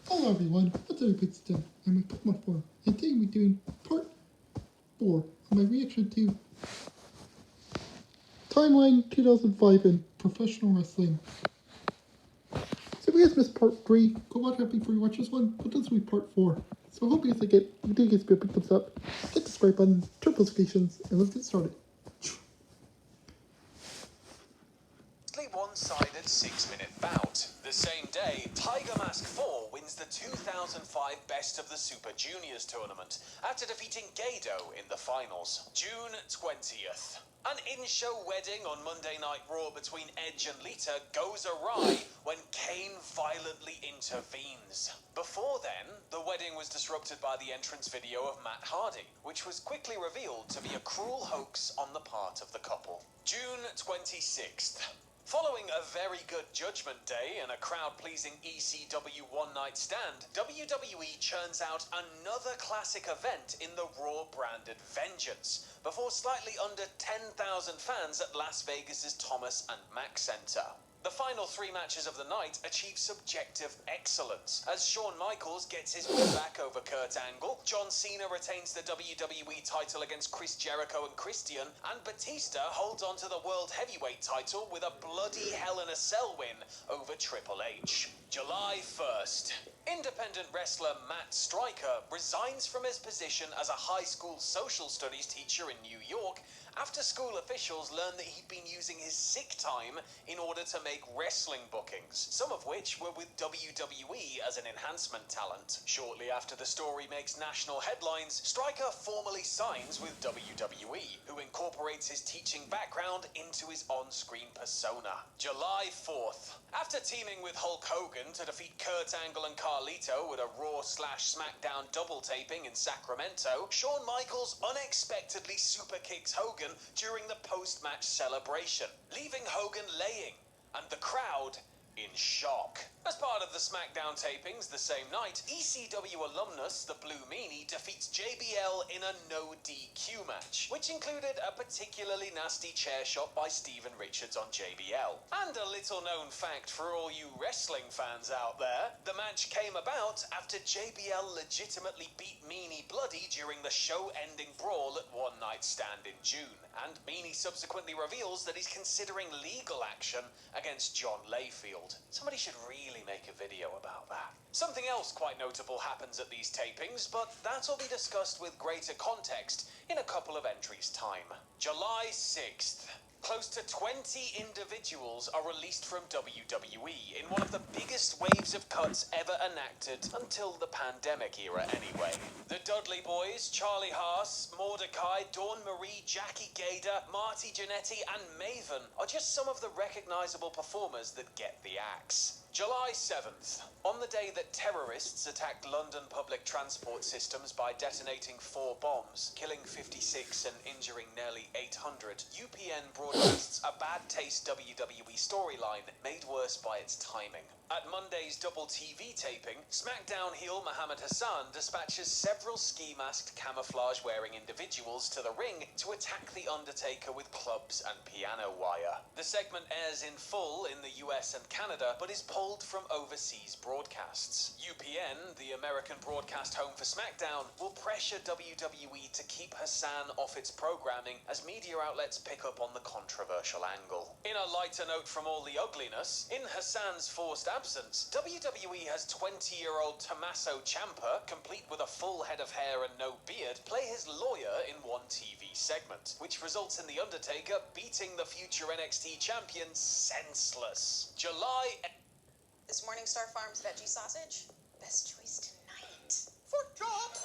Hello everyone, what's up good stuff? I'm in Pokemon 4, and today we're doing part 4 of my reaction to Timeline 2005 in Professional Wrestling. So if you guys missed part 3, go watch that before you watch this one, but this will be part 4. So I hope you guys like it. If you do, you guys give a big thumbs up, hit the subscribe button, turn notifications, and let's get started. One-sided 6-minute bout. The same day, Tiger Mask 4 wins the 2005 Best of the Super Juniors tournament after defeating Gado in the finals. June 20th. An in-show wedding on Monday Night Raw between Edge and Lita goes awry when Kane violently intervenes. Before then, the wedding was disrupted by the entrance video of Matt Hardy, which was quickly revealed to be a cruel hoax on the part of the couple. June 26th. Following a very good Judgment Day and a crowd-pleasing ECW one-night stand, WWE churns out another classic event in the Raw-branded Vengeance, before slightly under 10,000 fans at Las Vegas's Thomas and Mack Center. The final 3 matches of the night achieve subjective excellence, as Shawn Michaels gets his win back over Kurt Angle, John Cena retains the WWE title against Chris Jericho and Christian, and Batista holds on to the World Heavyweight title with a bloody Hell in a Cell win over Triple H. July 1st. Independent wrestler Matt Striker resigns from his position as a high school social studies teacher in New York after school officials learned that he'd been using his sick time in order to make wrestling bookings, some of which were with WWE as an enhancement talent. Shortly after the story makes national headlines, Striker formally signs with WWE, who incorporates his teaching background into his on-screen persona. July 4th. After teaming with Hulk Hogan to defeat Kurt Angle and Carlito with a Raw/SmackDown double taping in Sacramento, Shawn Michaels unexpectedly super kicks Hogan during the post-match celebration, leaving Hogan laying, and the crowd in shock. As part of the SmackDown tapings the same night, ECW alumnus The Blue Meanie defeats JBL in a no DQ match, which included a particularly nasty chair shot by Steven Richards on JBL. And a little known fact for all you wrestling fans out there, the match came about after JBL legitimately beat Meanie bloody during the show-ending brawl at One Night Stand in June, and Meanie subsequently reveals that he's considering legal action against John Layfield. Somebody should really make a video about that. Something else quite notable happens at these tapings, but that'll be discussed with greater context in a couple of entries' time. July 6th. Close to 20 individuals are released from WWE in one of the biggest waves of cuts ever enacted until the pandemic era anyway. The Dudley Boys, Charlie Haas, Mordecai, Dawn Marie, Jackie Gader, Marty Jannetty and Maven are just some of the recognizable performers that get the axe. July 7th. On the day that terrorists attacked London public transport systems by detonating 4 bombs, killing 56 and injuring nearly 800, UPN broadcasts a bad taste WWE storyline made worse by its timing. At Monday's double TV taping, SmackDown heel Muhammad Hassan dispatches several ski-masked camouflage-wearing individuals to the ring to attack The Undertaker with clubs and piano wire. The segment airs in full in the US and Canada, but is pulled from overseas broadcasts. UPN, the American broadcast home for SmackDown, will pressure WWE to keep Hassan off its programming as media outlets pick up on the controversial angle. In a lighter note from all the ugliness, in Hassan's forced absence, WWE has 20-year-old Tommaso Ciampa, complete with a full head of hair and no beard, play his lawyer in one TV segment, which results in The Undertaker beating the future NXT champion senseless. July... This Morningstar Farms veggie sausage, best choice tonight. Foot job!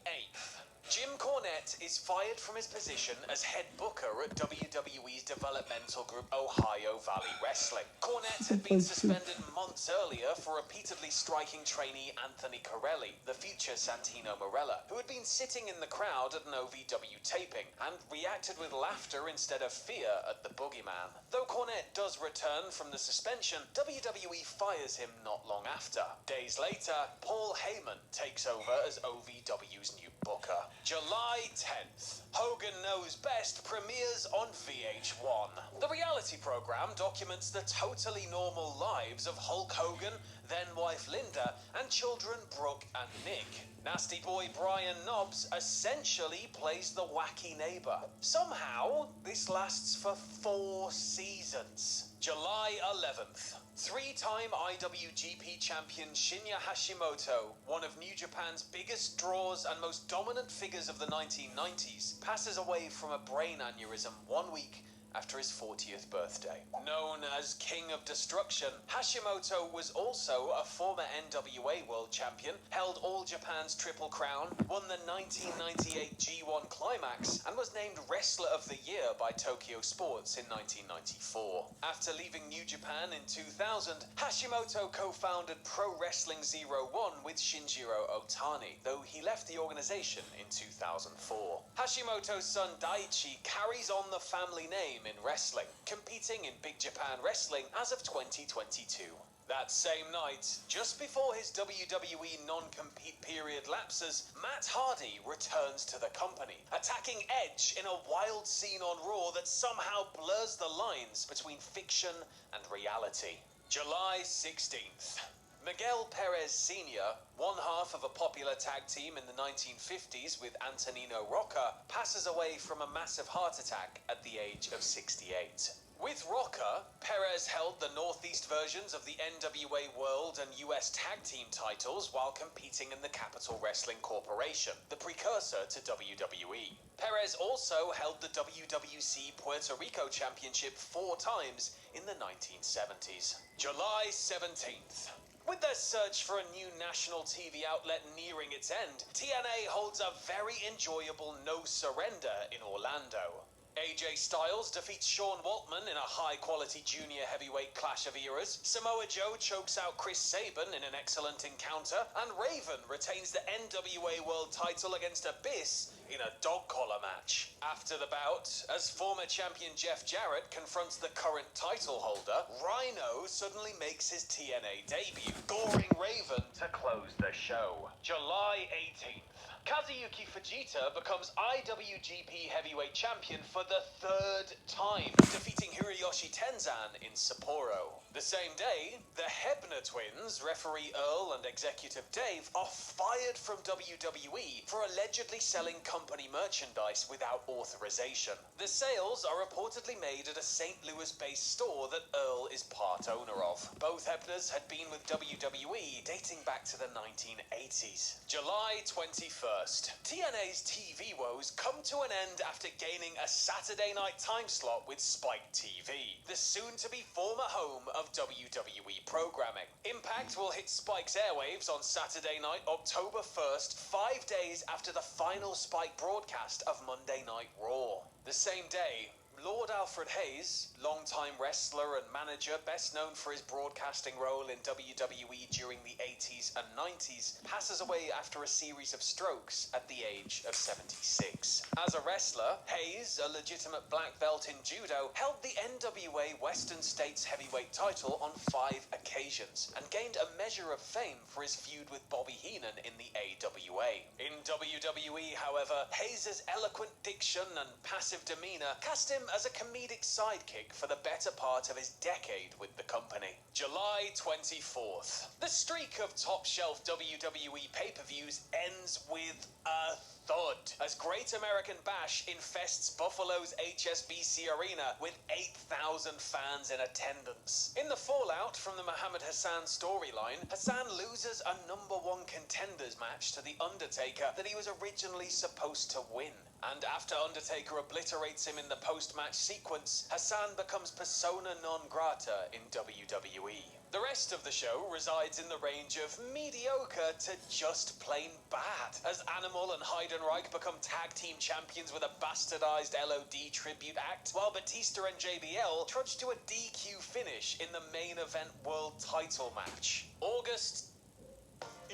8th. Jim Cornette is fired from his position as head booker at WWE's developmental group Ohio Valley Wrestling. Cornette had been suspended months earlier for repeatedly striking trainee Anthony Corelli, the future Santino Marella, who had been sitting in the crowd at an OVW taping and reacted with laughter instead of fear at the boogeyman. Though Cornette does return from the suspension, WWE fires him not long after. Days later, Paul Heyman takes over as OVW's new Booker. July 10th. Hogan Knows Best premieres on VH1. The reality program documents the totally normal lives of Hulk Hogan, then wife Linda, and children Brooke and Nick. Nasty boy Brian Knobbs essentially plays the wacky neighbor. Somehow, this lasts for 4 seasons. July 11th. 3-time IWGP champion Shinya Hashimoto, one of New Japan's biggest draws and most dominant figures of the 1990s, passes away from a brain aneurysm 1 week after his 40th birthday. Known as King of Destruction, Hashimoto was also a former NWA World Champion, held All Japan's Triple Crown, won the 1998 G1 Climax, and was named Wrestler of the Year by Tokyo Sports in 1994. After leaving New Japan in 2000, Hashimoto co-founded Pro Wrestling 01 with Shinjiro Otani, though he left the organization in 2004. Hashimoto's son Daichi carries on the family name in wrestling, competing in Big Japan Wrestling as of 2022. That same night, just before his WWE non-compete period lapses, Matt Hardy returns to the company, attacking Edge in a wild scene on Raw that somehow blurs the lines between fiction and reality. July 16th. Miguel Perez Sr., one half of a popular tag team in the 1950s with Antonino Rocca, passes away from a massive heart attack at the age of 68. With Rocca, Perez held the Northeast versions of the NWA World and US Tag Team titles while competing in the Capital Wrestling Corporation, the precursor to WWE. Perez also held the WWC Puerto Rico Championship 4 times in the 1970s. July 17th. With their search for a new national TV outlet nearing its end, TNA holds a very enjoyable No Surrender in Orlando. AJ Styles defeats Sean Waltman in a high-quality junior heavyweight clash of eras, Samoa Joe chokes out Chris Sabin in an excellent encounter, and Raven retains the NWA World title against Abyss in a dog collar match. After the bout, as former champion Jeff Jarrett confronts the current title holder, Rhino suddenly makes his TNA debut, goring Raven to close the show. July 18th. Kazuyuki Fujita becomes IWGP Heavyweight Champion for the 3rd time, defeating Hiroyoshi Tenzan in Sapporo. The same day, the Hebner twins, referee Earl and executive Dave, are fired from WWE for allegedly selling company merchandise without authorization. The sales are reportedly made at a St. Louis-based store that Earl is part owner of. Both Hebners had been with WWE dating back to the 1980s. July 21st. TNA's TV woes come to an end after gaining a Saturday night time slot with Spike TV, the soon-to-be former home of WWE programming. Impact will hit Spike's airwaves on Saturday night, October 1st, 5 days after the final Spike broadcast of Monday Night Raw. The same day, Lord Alfred Hayes, longtime wrestler and manager best known for his broadcasting role in WWE during the 80s and 90s, passes away after a series of strokes at the age of 76. As a wrestler, Hayes, a legitimate black belt in judo, held the NWA Western States heavyweight title on 5 occasions and gained a measure of fame for his feud with Bobby Heenan in the AWA. In WWE, however, Hayes' eloquent diction and passive demeanor cast him as a comedic sidekick for the better part of his decade with the company. July 24th. The streak of top-shelf WWE pay-per-views ends with a thud as Great American Bash infests Buffalo's HSBC Arena with 8,000 fans in attendance. In the fallout from the Muhammad Hassan storyline, Hassan loses a #1 contenders match to The Undertaker that he was originally supposed to win. And after Undertaker obliterates him in the post-match sequence, Hassan becomes persona non grata in WWE. The rest of the show resides in the range of mediocre to just plain bad, as Animal and Heidenreich become tag team champions with a bastardized LOD tribute act, while Batista and JBL trudge to a DQ finish in the main event world title match. August.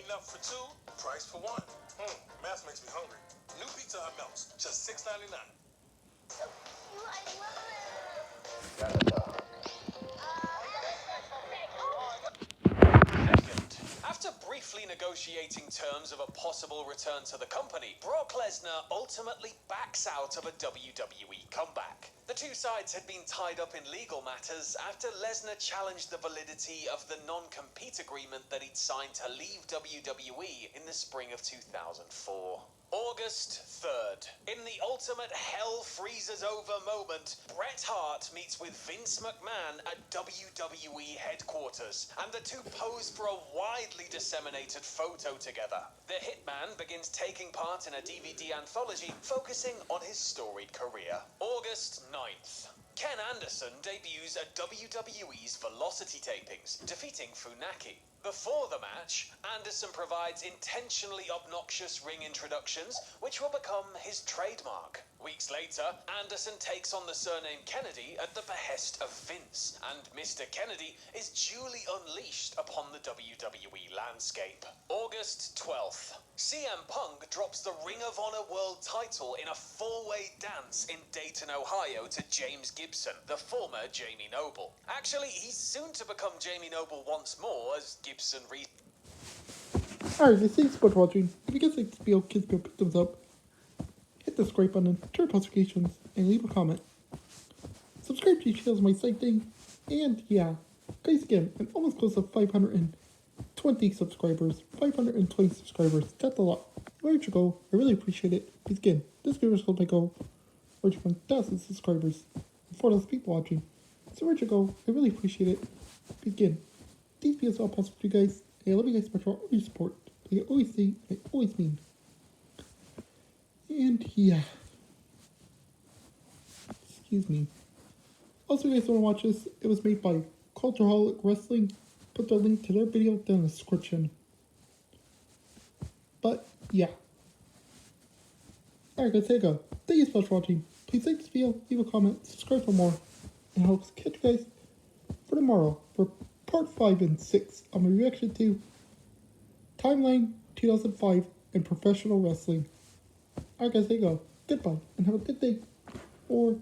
Enough for 2, price for 1. Math makes me hungry. New Pizza Hut melts, just $6.99. So cute, I love it. After briefly negotiating terms of a possible return to the company, Brock Lesnar ultimately backs out of a WWE comeback. The two sides had been tied up in legal matters after Lesnar challenged the validity of the non-compete agreement that he'd signed to leave WWE in the spring of 2004. August 3rd. In the ultimate hell freezes over moment, Bret Hart meets with Vince McMahon at WWE headquarters, and the two pose for a widely disseminated photo together. The Hitman begins taking part in a DVD anthology focusing on his storied career. August 9th. Ken Anderson debuts at WWE's Velocity tapings, defeating Funaki. Before the match, Anderson provides intentionally obnoxious ring introductions, which will become his trademark. Weeks later, Anderson takes on the surname Kennedy at the behest of Vince, and Mr. Kennedy is duly unleashed upon the WWE landscape. August 12th. CM Punk drops the Ring of Honor World title in a four-way dance in Dayton, Ohio to James Gibson, the former Jamie Noble. Actually, he's soon to become Jamie Noble once more as Gibson Alright, thanks for watching. If you guys like this video, kids go pick thumbs up. Hit the subscribe button, turn notifications, and leave a comment. Subscribe to channels my side thing. And yeah, guys, again, I'm almost close to 520 subscribers. 520 subscribers. That's a lot. Where'd you go? I really appreciate it. Because again, this video is called my goal. Where'd you go? 1,000 subscribers. And 4,000 people watching. So where'd you go? I really appreciate it. Because again, these videos are all possible for you guys. And I love you guys so much for all your support. Like I always say, I always mean. And yeah. Excuse me. Also, if you guys want to watch this, it was made by Cultahoilc Wrestling. Put the link to their video down in the description. But yeah. Alright guys, there you go. Thank you so much for watching. Please like this video, leave a comment, subscribe for more. And I hope to catch you guys for tomorrow for part 5 and 6 of my reaction to Timeline 2005 and Professional Wrestling. Alright guys, there you go. Goodbye and have a good day. Or